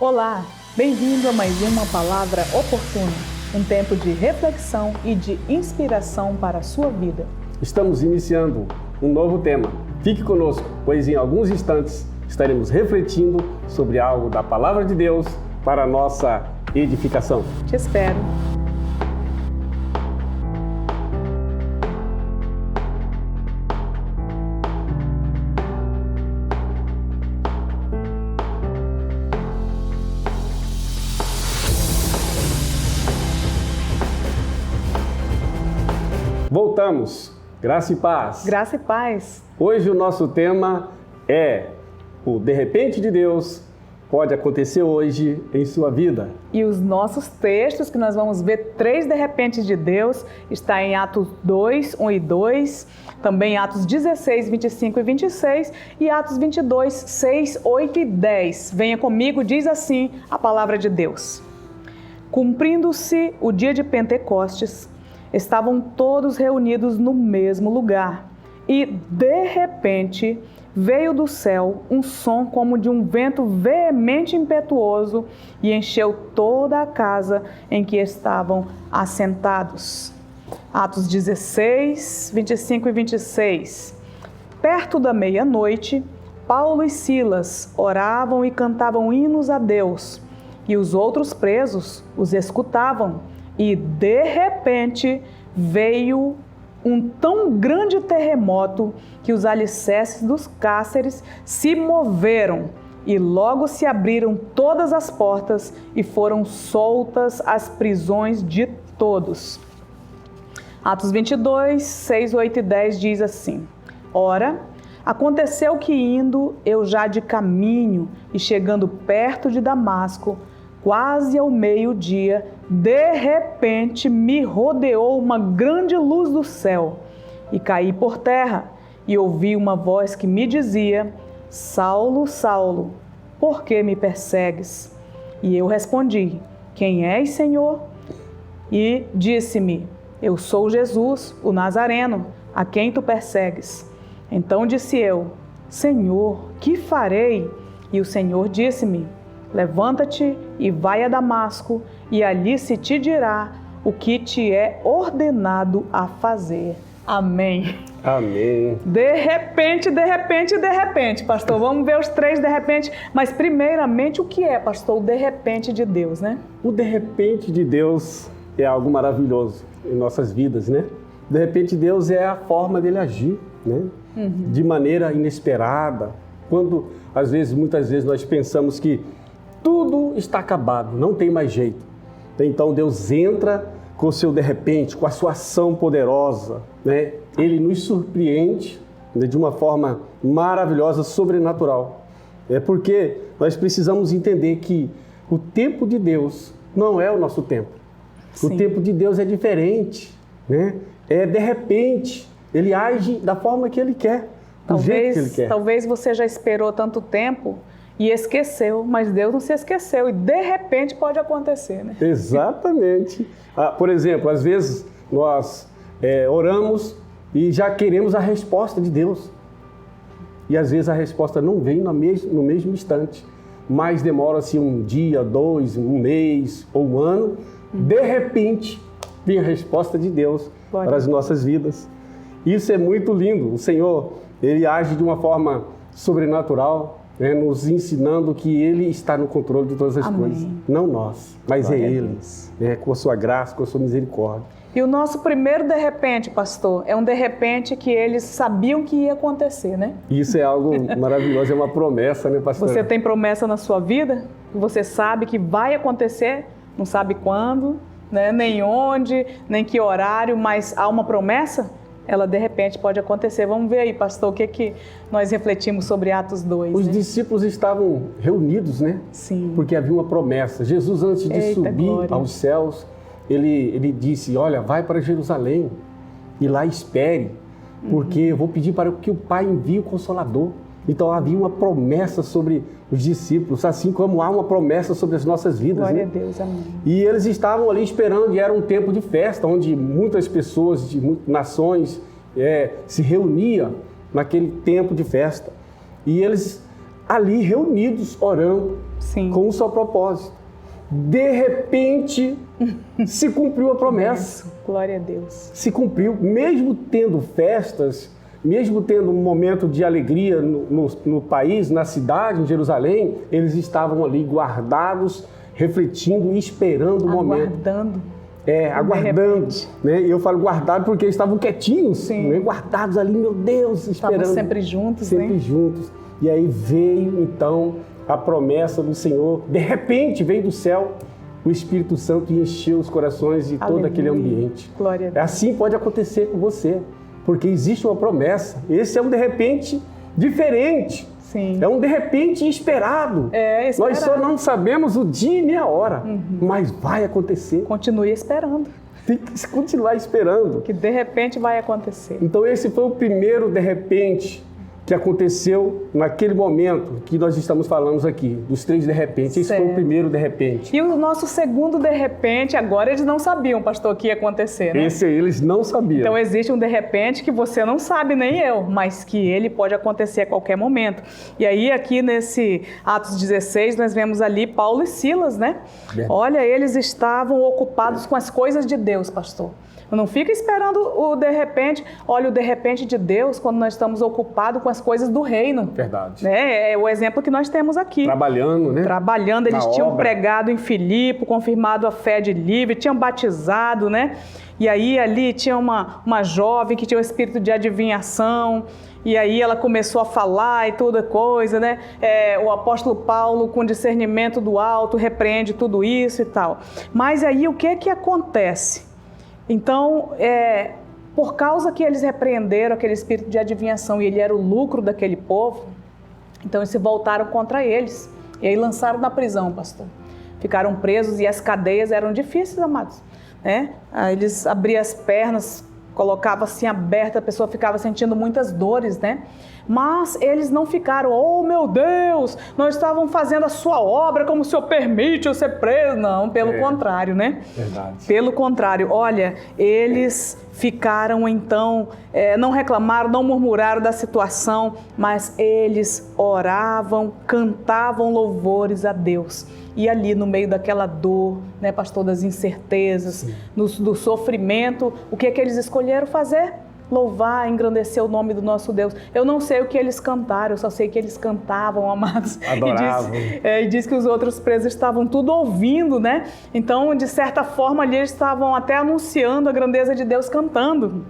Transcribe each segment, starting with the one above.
Olá, bem-vindo a mais uma Palavra Oportuna, um tempo de reflexão e de inspiração para a sua vida. Estamos iniciando um novo tema. Fique conosco, pois em alguns instantes estaremos refletindo sobre algo da Palavra de Deus para a nossa edificação. Te espero. Voltamos. Graça e paz. Graça e paz. Hoje o nosso tema é o de repente de Deus pode acontecer hoje em sua vida. E os nossos textos que nós vamos ver, 3 de repente de Deus, está em Atos 2, 1 e 2, também Atos 16, 25 e 26 e Atos 22, 6, 8 e 10. Venha comigo, diz assim a palavra de Deus. Cumprindo-se o dia de Pentecostes, estavam todos reunidos no mesmo lugar e, de repente, veio do céu um som como de um vento veemente e impetuoso e encheu toda a casa em que estavam assentados. Atos 16, 25 e 26. Perto da meia-noite, Paulo e Silas oravam e cantavam hinos a Deus, e os outros presos os escutavam. E, de repente, veio um tão grande terremoto que os alicerces dos cárceres se moveram e logo se abriram todas as portas e foram soltas as prisões de todos. Atos 22, 6, 8 e 10 diz assim: Ora, aconteceu que indo eu já de caminho e chegando perto de Damasco, quase ao meio-dia, de repente me rodeou uma grande luz do céu e caí por terra e ouvi uma voz que me dizia: Saulo, Saulo, por que me persegues? E eu respondi: Quem és, Senhor? E disse-me: Eu sou Jesus, o Nazareno, a quem tu persegues. Então disse eu: Senhor, que farei? E o Senhor disse-me: Levanta-te e vai a Damasco, e ali se te dirá o que te é ordenado a fazer. Amém. Amém. De repente, pastor. Vamos ver os 3 de repente. Mas primeiramente, o que é, pastor, o de repente de Deus, né? O de repente de Deus é algo maravilhoso em nossas vidas, né? De repente Deus é a forma dele agir, né? De maneira inesperada. Quando, muitas vezes nós pensamos que tudo está acabado, não tem mais jeito. Então Deus entra com o seu de repente, com a sua ação poderosa, né? Ele nos surpreende, né, de uma forma maravilhosa, sobrenatural. É porque nós precisamos entender que o tempo de Deus não é o nosso tempo. Sim. O tempo de Deus é diferente, né? É de repente, Ele age da forma que Ele quer, do jeito que Ele quer. Talvez você já esperou tanto tempo e esqueceu, mas Deus não se esqueceu e de repente pode acontecer, né? Exatamente. Por exemplo, às vezes nós oramos e já queremos a resposta de Deus. E às vezes a resposta não vem no mesmo instante, mas demora-se um dia, 2, um mês ou um ano. De repente vem a resposta de Deus para as nossas vidas. Isso é muito lindo. O Senhor, Ele age de uma forma sobrenatural, né, nos ensinando que Ele está no controle de todas as coisas. Não nós, mas glória é Ele, né, com a sua graça, com a sua misericórdia. E o nosso primeiro de repente, pastor, é um de repente que eles sabiam que ia acontecer, né? Isso é algo maravilhoso, é uma promessa, né, pastor? Você tem promessa na sua vida? Você sabe que vai acontecer, não sabe quando, né, nem onde, nem que horário, mas há uma promessa? Ela de repente pode acontecer. Vamos ver aí, pastor, o que nós refletimos sobre Atos 2. Os discípulos estavam reunidos, né? Sim. Porque havia uma promessa. Jesus, antes de subir aos céus, ele disse: Olha, vai para Jerusalém e lá espere, porque eu vou pedir para que o Pai envie o Consolador. Então havia uma promessa sobre os discípulos, assim como há uma promessa sobre as nossas vidas. Glória né? a Deus, amém. E eles estavam ali esperando, e era um tempo de festa, onde muitas pessoas de muitas nações se reuniam naquele tempo de festa. E eles ali reunidos, orando, Sim. com um só propósito. De repente, se cumpriu a promessa. Isso. Glória a Deus. Se cumpriu, mesmo tendo festas, mesmo tendo um momento de alegria no país, na cidade, em Jerusalém, eles estavam ali guardados, refletindo e esperando o momento. Aguardando. Aguardando. Né? Eu falo guardado porque eles estavam quietinhos, né? Guardados ali, meu Deus, esperando. Estavam sempre juntos, sempre juntos. E aí veio, então, a promessa do Senhor. De repente, veio do céu o Espírito Santo e encheu os corações de todo aquele ambiente. Glória a Deus. Assim pode acontecer com você, porque existe uma promessa. Esse é um de repente diferente. Sim. É um de repente inesperado. Esperado. Nós só não sabemos o dia e nem a hora, mas vai acontecer. Continue esperando. Tem que continuar esperando. Que de repente vai acontecer. Então esse foi o primeiro de repente que aconteceu naquele momento que nós estamos falando aqui, dos 3 de repente. Esse foi o primeiro de repente. E o nosso segundo de repente, agora eles não sabiam, pastor, o que ia acontecer, né? Esse aí eles não sabiam. Então existe um de repente que você não sabe, nem eu, mas que ele pode acontecer a qualquer momento. E aí aqui nesse Atos 16, nós vemos ali Paulo e Silas, né? Olha, eles estavam ocupados com as coisas de Deus, pastor. Não fica esperando o de repente. Olha, o de repente de Deus, quando nós estamos ocupados com as coisas do reino. Verdade. É o exemplo que nós temos aqui. Trabalhando, né? Trabalhando, eles tinham pregado em Filipe, confirmado a fé de Lívia, tinham batizado, né? E aí ali tinha uma jovem que tinha o espírito de adivinhação. E aí ela começou a falar e toda coisa, né? O apóstolo Paulo, com discernimento do alto, repreende tudo isso e tal. Mas aí o que acontece? Então, por causa que eles repreenderam aquele espírito de adivinhação e ele era o lucro daquele povo, então eles se voltaram contra eles. E aí lançaram na prisão, pastor. Ficaram presos e as cadeias eram difíceis, amados. Né? Aí eles abriam as pernas, colocavam assim aberta, a pessoa ficava sentindo muitas dores, né? Mas eles não ficaram, oh meu Deus, nós estávamos fazendo a sua obra, como o Senhor permite eu ser preso. Não, pelo contrário, né? Verdade. Pelo contrário, olha, eles ficaram então, não reclamaram, não murmuraram da situação, mas eles oravam, cantavam louvores a Deus. E ali no meio daquela dor, né, pastor, das incertezas, do sofrimento, o que eles escolheram fazer? Louvar, engrandecer o nome do nosso Deus. Eu não sei o que eles cantaram, eu só sei que eles cantavam, amados. Adoravam. E diz que os outros presos estavam tudo ouvindo, né? Então, de certa forma, ali eles estavam até anunciando a grandeza de Deus cantando.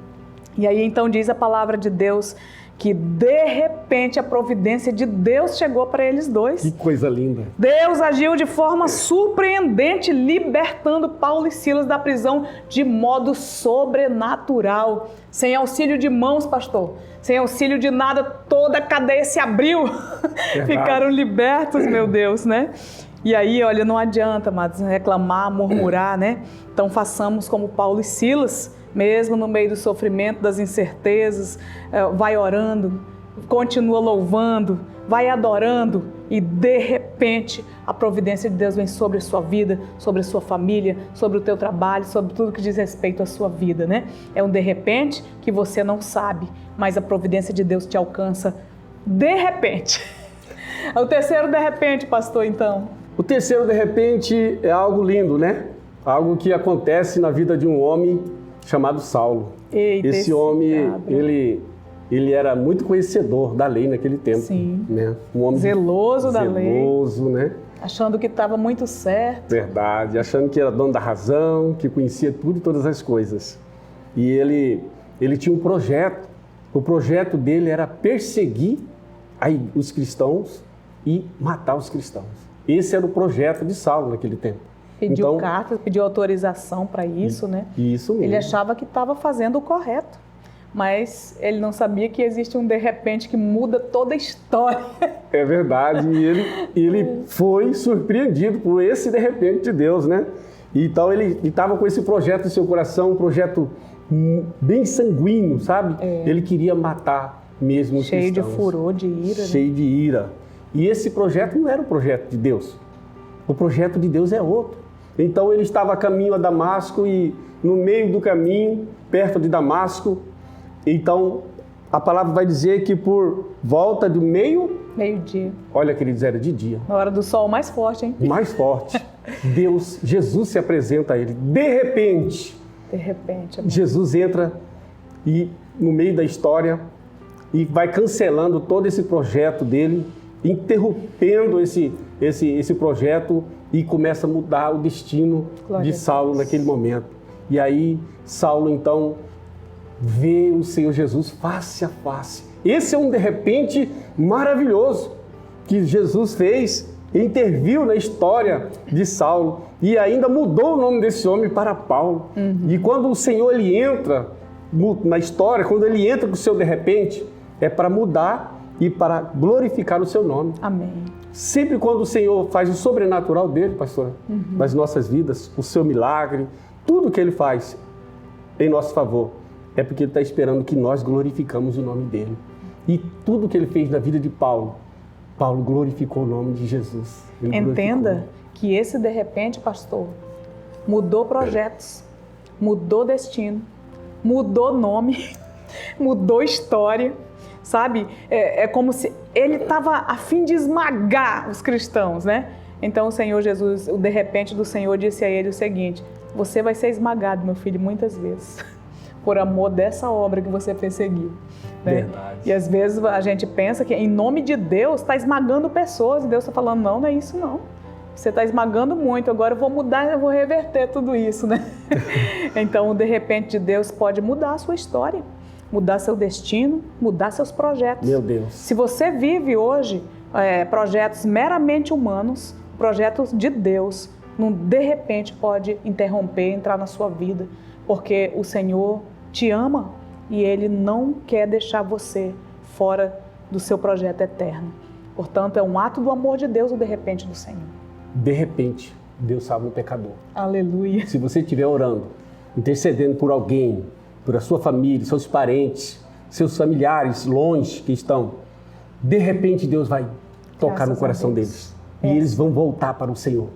E aí, então, diz a palavra de Deus que, de repente, a providência de Deus chegou para eles dois. Que coisa linda. Deus agiu de forma surpreendente, libertando Paulo e Silas da prisão de modo sobrenatural. Sem auxílio de mãos, pastor. Sem auxílio de nada, toda a cadeia se abriu. Ficaram libertos, meu Deus, né? E aí, olha, não adianta, amados, reclamar, murmurar, né? Então, façamos como Paulo e Silas, mesmo no meio do sofrimento, das incertezas, vai orando, continua louvando, vai adorando e de repente a providência de Deus vem sobre a sua vida, sobre a sua família, sobre o teu trabalho, sobre tudo que diz respeito à sua vida, né? É um de repente que você não sabe, mas a providência de Deus te alcança de repente. O terceiro de repente, pastor, então? O terceiro de repente é algo lindo, né? Algo que acontece na vida de um homem chamado Saulo. Esse homem, ele era muito conhecedor da lei naquele tempo. Sim. Né? Um homem zeloso da lei. Zeloso, né? Achando que estava muito certo. Verdade. Achando que era dono da razão, que conhecia tudo e todas as coisas. E ele tinha um projeto. O projeto dele era perseguir os cristãos e matar os cristãos. Esse era o projeto de Saulo naquele tempo. Pediu cartas, pediu autorização para isso, né? Isso mesmo. Ele achava que estava fazendo o correto, mas ele não sabia que existe um de repente que muda toda a história. É verdade, e ele foi surpreendido por esse de repente de Deus, né? Então ele estava com esse projeto em seu coração, um projeto bem sanguíneo, sabe? Ele queria matar mesmo os cristãos. Cheio de furor, de ira. Cheio de ira. E esse projeto não era o projeto de Deus. O projeto de Deus é outro. Então ele estava a caminho a Damasco e no meio do caminho, perto de Damasco, então a palavra vai dizer que por volta do meio Meio-dia. Olha, queridos, era de dia. Na hora do sol mais forte, hein? Mais forte. Jesus se apresenta a ele. De repente, Jesus entra e no meio da história e vai cancelando todo esse projeto dele, interrompendo esse projeto e começa a mudar o destino de Saulo naquele momento. E aí Saulo então vê o Senhor Jesus face a face. Esse é um de repente maravilhoso que Jesus fez, interviu na história de Saulo e ainda mudou o nome desse homem para Paulo. E quando o Senhor ele entra na história, quando ele entra com o seu de repente, é para mudar e para glorificar o seu nome. Amém. Sempre quando o Senhor faz o sobrenatural dele, pastora, nas nossas vidas, o seu milagre, tudo que ele faz em nosso favor, é porque ele está esperando que nós glorificamos o nome dele. E tudo que ele fez na vida de Paulo, Paulo glorificou o nome de Jesus. Entenda que esse de repente, pastor, mudou projetos, mudou destino, mudou nome, mudou história, sabe? É como se ele estava a fim de esmagar os cristãos, né? Então o Senhor Jesus, o de repente do Senhor disse a ele o seguinte: você vai ser esmagado, meu filho, muitas vezes, por amor dessa obra que você perseguiu. Né? Verdade. E às vezes a gente pensa que em nome de Deus está esmagando pessoas, e Deus está falando, não é isso não. Você está esmagando muito, agora eu vou mudar, eu vou reverter tudo isso, né? Então, de repente, Deus pode mudar a sua história, mudar seu destino, mudar seus projetos. Meu Deus. Se você vive hoje projetos meramente humanos, projetos de Deus, de repente pode interromper, entrar na sua vida, porque o Senhor te ama e Ele não quer deixar você fora do seu projeto eterno. Portanto, é um ato do amor de Deus, o de repente do Senhor. De repente, Deus salva um pecador. Aleluia. Se você estiver orando, intercedendo por alguém, por a sua família, seus parentes, seus familiares longe que estão, de repente Deus vai tocar no coração deles. E eles vão voltar para o Senhor.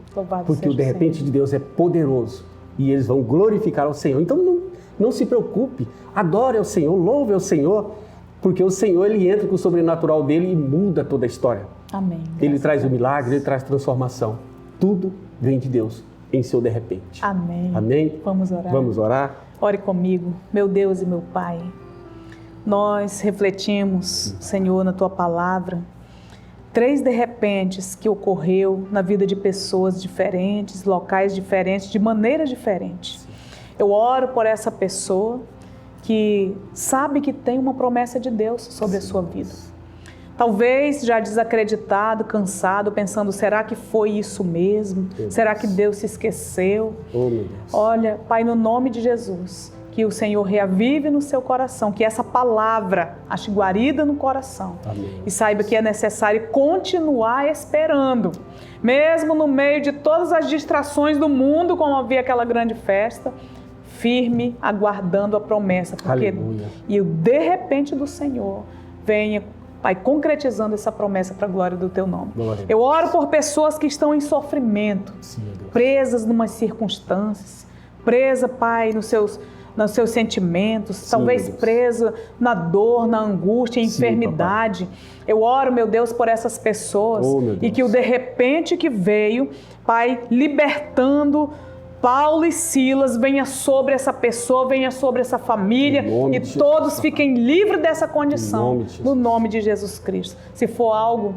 Porque o de repente de Deus é poderoso e eles vão glorificar ao Senhor. Então não se preocupe, adore ao Senhor, louve ao Senhor, porque o Senhor ele entra com o sobrenatural dele e muda toda a história. Amém. Ele traz o milagre, ele traz transformação. Tudo vem de Deus em seu de repente. Amém. Amém? Vamos orar. Vamos orar? Ore comigo, meu Deus e meu Pai. Nós refletimos, Senhor, na Tua palavra, 3 de repentes que ocorreu na vida de pessoas diferentes, locais diferentes, de maneiras diferentes. Eu oro por essa pessoa que sabe que tem uma promessa de Deus sobre a sua vida. Talvez já desacreditado, cansado, pensando, será que foi isso mesmo? Será que Deus se esqueceu? Oh, meu Deus. Olha, Pai, no nome de Jesus, que o Senhor reavive no seu coração, que essa palavra ache guarida no coração. Amém. E saiba que é necessário continuar esperando, mesmo no meio de todas as distrações do mundo, como havia aquela grande festa, firme, aguardando a promessa. Porque Aleluia. E o de repente do Senhor venha, Pai, concretizando essa promessa para a glória do Teu nome. Glória. Eu oro por pessoas que estão em sofrimento, Sim, meu Deus. presas em umas circunstâncias, presa, Pai, nos seus sentimentos, Sim, talvez meu Deus. presa na dor, na angústia, Sim, enfermidade. Eu oro, meu Deus, por essas pessoas Oh, meu Deus. e que o de repente que veio, Pai, libertando Paulo e Silas, venha sobre essa pessoa, venha sobre essa família Em nome e de todos Jesus, fiquem livres dessa condição, Em nome de Jesus. no nome de Jesus Cristo. Se for algo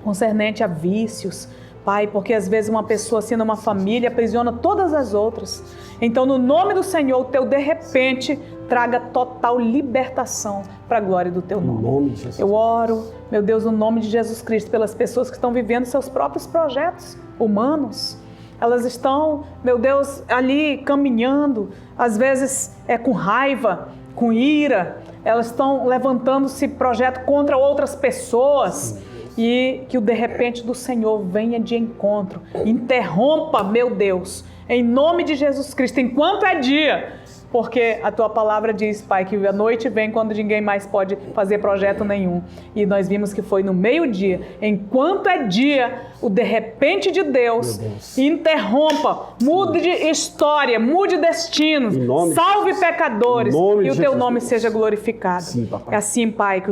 concernente a vícios, Pai, porque às vezes uma pessoa assim numa família aprisiona todas as outras. Então, no nome do Senhor, o Teu de repente traga total libertação para a glória do Teu Em nome. nome de Jesus. Eu oro, meu Deus, no nome de Jesus Cristo, pelas pessoas que estão vivendo seus próprios projetos humanos. Elas estão, meu Deus, ali caminhando, às vezes com raiva, com ira. Elas estão levantando-se projeto contra outras pessoas. E que o de repente do Senhor venha de encontro. Interrompa, meu Deus, em nome de Jesus Cristo, enquanto é dia. Porque a Tua palavra diz, Pai, que a noite vem quando ninguém mais pode fazer projeto nenhum. E nós vimos que foi no meio-dia. Enquanto é dia, o de repente de Deus interrompa, mude de história, mude destinos, salve pecadores e o Teu nome seja glorificado. Sim, papai. É assim, Pai, que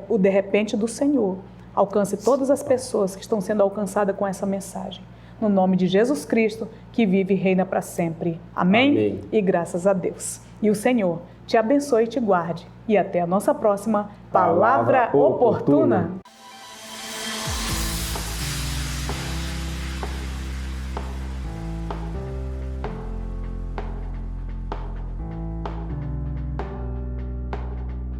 o de repente do Senhor alcance todas as pessoas que estão sendo alcançadas com essa mensagem. No nome de Jesus Cristo, que vive e reina para sempre. Amém? Amém. E graças a Deus. E o Senhor te abençoe e te guarde. E até a nossa próxima Palavra Oportuna.